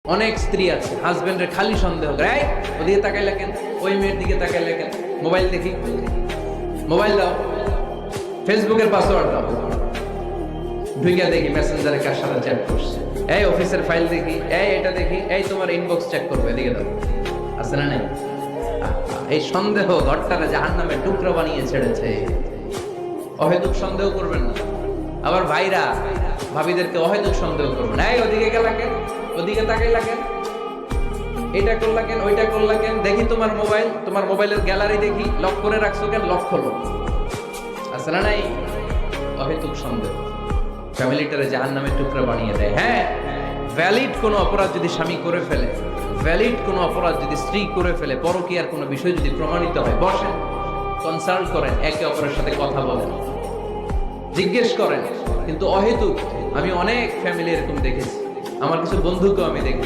অনেক স্ত্রী আছে হাজবেন্ডের খালি সন্দেহ করে, এই ওদিকে তাকাইলা কেন, ওই মেয়ের দিকে তাকাইলা কেন, মোবাইল দেখি, মোবাইল দাও, ফেসবুকের পাসওয়ার্ড দাও, ঢুইকা দেখি মেসেঞ্জারে কার সাথে চ্যাট করছে, এই অফিসের ফাইল দেখি, এই এটা দেখি, এই তোমার ইনবক্স চেক করবে, এদিকে দাও। আছে না নাই? এই সন্দেহ ঘরটারে জাহান্নামের টুকরা বানিয়ে ছেড়েছে। অহেতুক সন্দেহ করবেন না। আবার ভাইরা ভাবিদেরকে অহেতুক সন্দেহ করবেন, এই ওদিকে গেলা কেন, ওদিকে তাকাইলা কেন, এটা করলা কেন, ওইটা করলা কেন, দেখি তোমার মোবাইল, তোমার মোবাইলের গ্যালারি দেখি, লক করে রাখছো কেন, লক খোলো। আছে না নাই? অহেতুক সন্দেহ ফ্যামিলিটারে জাহান্নামের টুকরা বানিয়ে দেয়। হ্যাঁ, ভ্যালিড কোনো অপরাধ যদি স্বামী করে ফেলে, ভ্যালিড কোনো অপরাধ যদি স্ত্রী করে ফেলে, পরকীয়ার কোনো বিষয় যদি প্রমাণিত হয়, বসেন, কনসাল্ট করেন, একে অপরের সাথে কথা বলেন, জিজ্ঞেস করেন। কিন্তু অহেতুক, আমি অনেক ফ্যামিলি এরকম দেখেছি, আমার কিছু বন্ধুকেও আমি দেখেছি।